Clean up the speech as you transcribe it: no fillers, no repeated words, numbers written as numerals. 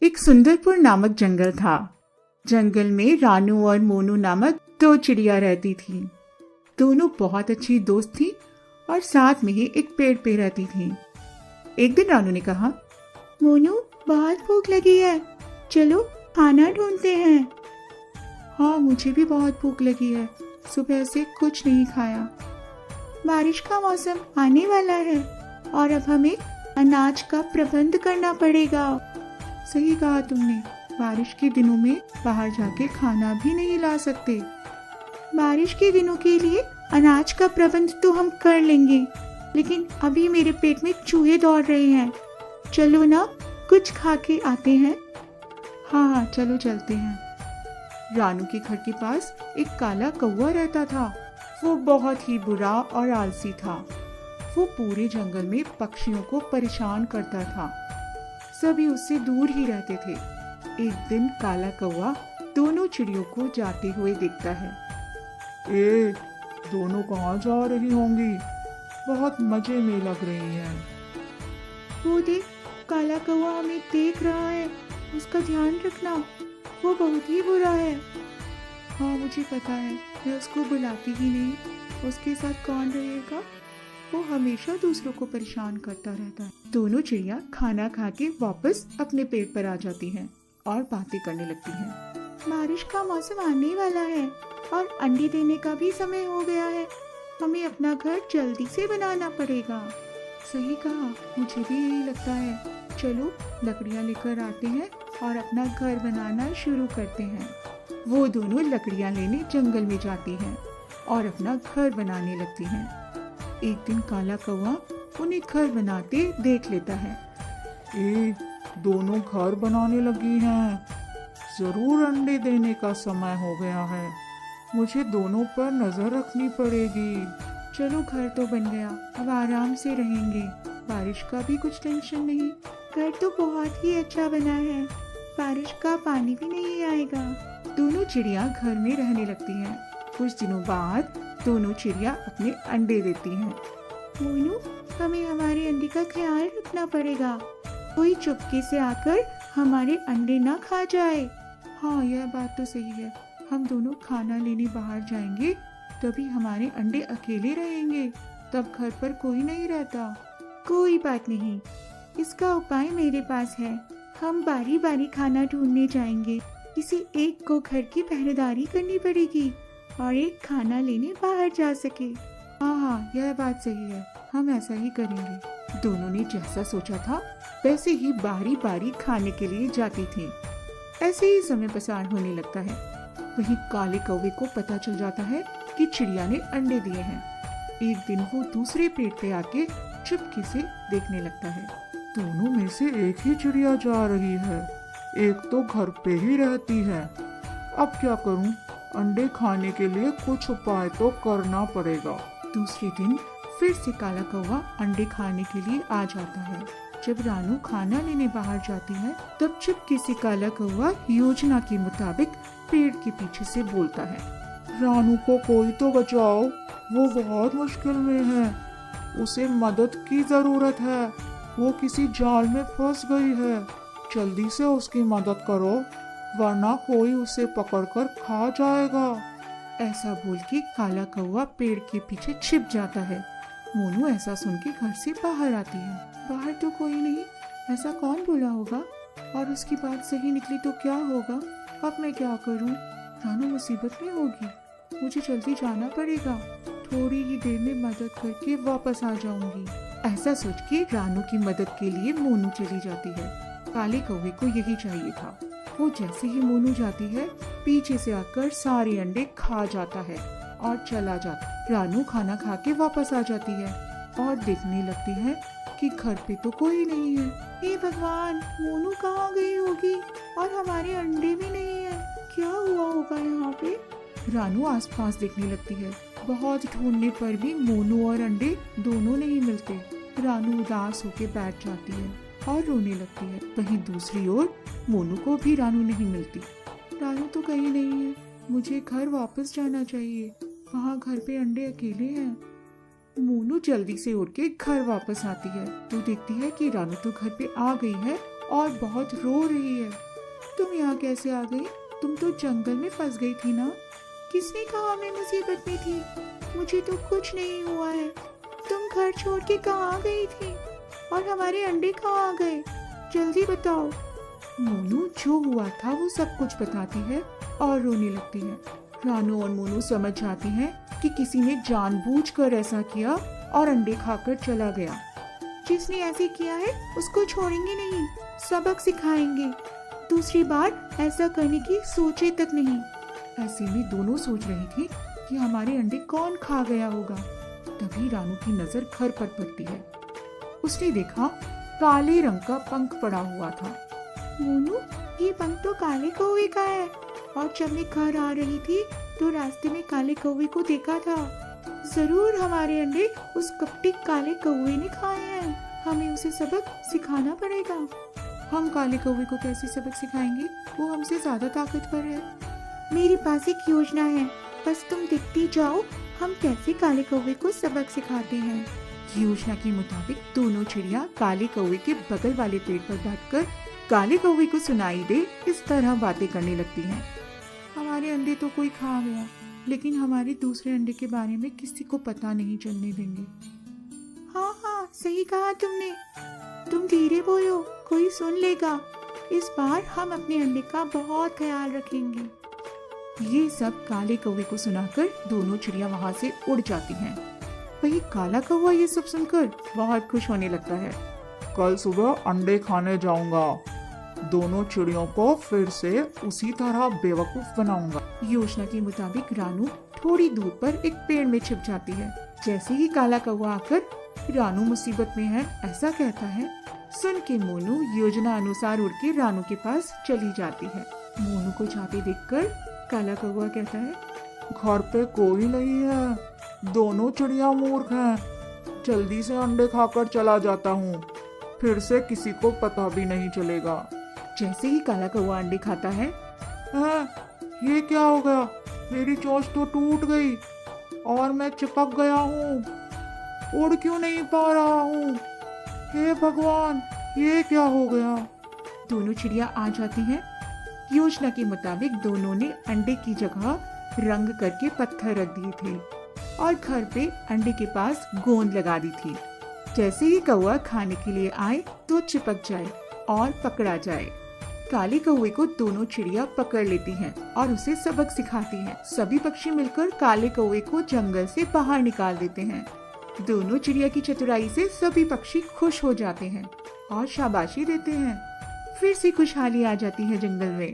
एक सुंदरपुर नामक जंगल था। जंगल में रानू और मोनू नामक दो चिड़िया रहती थीं। दोनों बहुत अच्छी दोस्त थीं और साथ में ही एक पेड़ पे रहती थीं। एक दिन रानू ने कहा, मोनू बहुत भूख लगी है, चलो खाना ढूंढते हैं। हाँ, मुझे भी बहुत भूख लगी है, सुबह से कुछ नहीं खाया। बारिश का मौसम आने वाला है और अब हमें अनाज का प्रबंध करना पड़ेगा। सही कहा तुमने, बारिश के दिनों में बाहर जाके खाना भी नहीं ला सकते। बारिश के दिनों के लिए अनाज का प्रबंध तो हम कर लेंगे, लेकिन अभी मेरे पेट में चूहे दौड़ रहे हैं। चलो ना, कुछ खा के आते हैं। हाँ, चलो चलते हैं। रानू के घर के पास एक काला कौवा रहता था। वो बहुत ही बुरा और आलसी था। वो पूरे जंगल में पक्षियों को परेशान करता था। सभी उससे दूर ही रहते थे। एक दिन काला कौवा दोनों चिड़ियों को जाते हुए देखता है। ए, दोनों कहाँ जा रही होंगी? बहुत मजे में लग रही हैं। वो देख, काला कौवा हमें देख रहा है, उसका ध्यान रखना, वो बहुत ही बुरा है। हाँ, मुझे पता है, मैं उसको बुलाती ही नहीं। उसके साथ कौन रहेगा? वो हमेशा दूसरों को परेशान करता रहता है। दोनों चिड़िया खाना खा के वापस अपने पेड़ पर आ जाती हैं और बातें करने लगती हैं। बारिश का मौसम आने वाला है और अंडे देने का भी समय हो गया है। हमें अपना घर जल्दी से बनाना पड़ेगा। सही कहा, मुझे भी यही लगता है। चलो लकड़ियाँ लेकर आते हैं और अपना घर बनाना शुरू करते हैं। वो दोनों लकड़ियाँ लेने जंगल में जाती हैं और अपना घर बनाने लगती हैं। एक दिन काला कौवा उन्हें घर बनाते देख लेता है। ए, दोनों घर बनाने लगी हैं। जरूर अंडे देने का समय हो गया है। मुझे दोनों पर नजर रखनी पड़ेगी। चलो, घर तो बन गया, अब आराम से रहेंगे। बारिश का भी कुछ टेंशन नहीं। घर तो बहुत ही अच्छा बना है, बारिश का पानी भी नहीं आएगा। दोनों चिड़िया घर में रहने लगती हैं। कुछ दिनों बाद दोनों चिड़िया अपने अंडे देती हैं। मोनू, हमें हमारे अंडे का ख्याल रखना पड़ेगा। कोई चुपके से आकर हमारे अंडे ना खा जाए। हाँ, यह बात तो सही है। हम दोनों खाना लेने बाहर जाएंगे, तभी हमारे अंडे अकेले रहेंगे। तब घर पर कोई नहीं रहता। कोई बात नहीं, इसका उपाय मेरे पास है। हम बारी बारी खाना ढूंढने जाएंगे। किसी एक को घर की पहरेदारी करनी पड़ेगी और एक खाना लेने बाहर जा सके। हाँ, यह बात सही है, हम ऐसा ही करेंगे। दोनों ने जैसा सोचा था वैसे ही बारी बारी खाने के लिए जाती थीं। ऐसे ही समय पसार होने लगता है। वहीं काले कौवे को पता चल जाता है कि चिड़िया ने अंडे दिए हैं। एक दिन वो दूसरे पेड़ पे आके चुपके से देखने लगता है। दोनों में से एक ही चिड़िया जा रही है। एक तो घर पे ही रहती है। अब क्या करूं? अंडे खाने के लिए कुछ उपाय तो करना पड़ेगा। दूसरे दिन फिर से काला कौवा अंडे खाने के लिए आ जाता है। जब रानू खाना लेने बाहर जाती है, तब चुपके से काला कौवा योजना के मुताबिक पेड़ के पीछे से बोलता है, रानू को कोई तो बचाओ, वो बहुत मुश्किल में है। उसे मदद की जरूरत है। वो किसी जाल में फंस गई है। जल्दी से उसकी मदद करो, वरना कोई उसे पकड़कर खा जाएगा। ऐसा बोल के काला कौवा पेड़ के पीछे छिप जाता है। मोनू ऐसा सुन के घर से बाहर आती है। बाहर तो कोई नहीं, ऐसा कौन बोला होगा? और उसकी बात सही निकली तो क्या होगा? अब मैं क्या करूं? रानू मुसीबत में होगी। मुझे जल्दी जाना पड़ेगा। थोड़ी ही देर में मदद करके वापस आ जाऊंगी। ऐसा सोच के रानू की मदद के लिए मोनू चली जाती है। काले कौवे को यही चाहिए था। वो जैसे ही मोनू जाती है, पीछे से आकर सारे अंडे खा जाता है और चला जाता। रानू खाना खा के वापस आ जाती है और देखने लगती है कि घर पे तो कोई नहीं है। हे भगवान, मोनू कहाँ गई होगी और हमारे अंडे भी नहीं है। क्या हुआ होगा यहाँ पे? रानू आसपास देखने लगती है। बहुत ढूंढने पर भी मोनू और अंडे दोनों नहीं मिलते। रानू उदास होके बैठ जाती है और रोने लगती है। वहीं दूसरी ओर मोनू को भी रानू नहीं मिलती। रानू तो कहीं नहीं है, मुझे घर वापस जाना चाहिए। वहाँ घर पे अंडे अकेले हैं। मोनू जल्दी से उठ के घर वापस आती है तो देखती है कि रानू तो घर पे आ गई है और बहुत रो रही है। तुम यहाँ कैसे आ गई? तुम तो जंगल में फंस गई थी ना? किसने कहा मैं मुसीबत में थी? मुझे तो कुछ नहीं हुआ है। तुम घर छोड़ के कहाँ गई थी? और हमारे अंडे कहाँ आ गए? जल्दी बताओ। मोनू जो हुआ था वो सब कुछ बताती है और रोने लगती है। रानू और मोनू समझ जाती हैं कि किसी ने जानबूझकर ऐसा किया और अंडे खाकर चला गया। जिसने ऐसे किया है उसको छोड़ेंगे नहीं, सबक सिखाएंगे। दूसरी बार ऐसा करने की सोचे तक नहीं। ऐसे में दोनों सोच रही थी कि हमारे अंडे कौन खा गया होगा। तभी रानू की नजर घर पर पड़ती है। उसने देखा काले रंग का पंख पड़ा हुआ था। मोनू, ये पंख तो काले कौवे का है, और जब मैं घर आ रही थी तो रास्ते में काले कौवे को देखा था। जरूर हमारे अंडे उस कपटी काले कौवे ने खाए हैं। हमें उसे सबक सिखाना पड़ेगा। हम काले कौवे को कैसे सबक सिखाएंगे? वो हमसे ज्यादा ताकतवर है। मेरे पास एक योजना है, बस तुम देखती जाओ हम कैसे काले कौवे को सबक सिखाते हैं। योजना के मुताबिक दोनों चिड़िया काले कौवे के बगल वाले पेड़ पर बैठकर काले कौवे को सुनाई दे इस तरह बातें करने लगती हैं। हमारे अंडे तो कोई खा गया, लेकिन हमारे दूसरे अंडे के बारे में किसी को पता नहीं चलने देंगे। हाँ हाँ, सही कहा तुमने। तुम धीरे बोलो, कोई सुन लेगा। इस बार हम अपने अंडे का बहुत ख्याल रखेंगे। ये सब काले कौवे को सुनाकर दोनों चिड़िया वहाँ से उड़ जाती हैं। वही काला कौवा ये सब सुनकर बहुत खुश होने लगता है। कल सुबह अंडे खाने जाऊंगा। दोनों चिड़ियों को फिर से उसी तरह बेवकूफ बनाऊंगा। योजना के मुताबिक रानू थोड़ी दूर पर एक पेड़ में छिप जाती है। जैसे ही काला कौवा आकर रानू मुसीबत में है ऐसा कहता है, सुन के मोनू योजना अनुसार उड़ के रानू के पास चली जाती है। मोनू को जाते देखकर काला कौवा कहता है, घर पे कोई नहीं है, दोनों चिड़िया मूर्ख हैं। जल्दी से अंडे खाकर चला जाता हूँ, फिर से किसी को पता भी नहीं चलेगा। जैसे ही काला कौवा अंडे खाता है, ये क्या हो गया? मेरी चोंच तो टूट गई और मैं चिपक गया हूँ। उड़ क्यों नहीं पा रहा हूँ? हे भगवान, ये क्या हो गया? दोनों चिड़िया आ जाती हैं। योजना के मुताबिक दोनों ने अंडे की जगह रंग करके पत्थर रख दिए थे और घर पे अंडे के पास गोंद लगा दी थी। जैसे ही कौवा खाने के लिए आए तो चिपक जाए और पकड़ा जाए। काले कौवे को दोनों चिड़िया पकड़ लेती हैं और उसे सबक सिखाती हैं। सभी पक्षी मिलकर काले कौवे को जंगल से बाहर निकाल देते हैं। दोनों चिड़िया की चतुराई से सभी पक्षी खुश हो जाते हैं और शाबाशी देते हैं। फिर से खुशहाली आ जाती है जंगल में।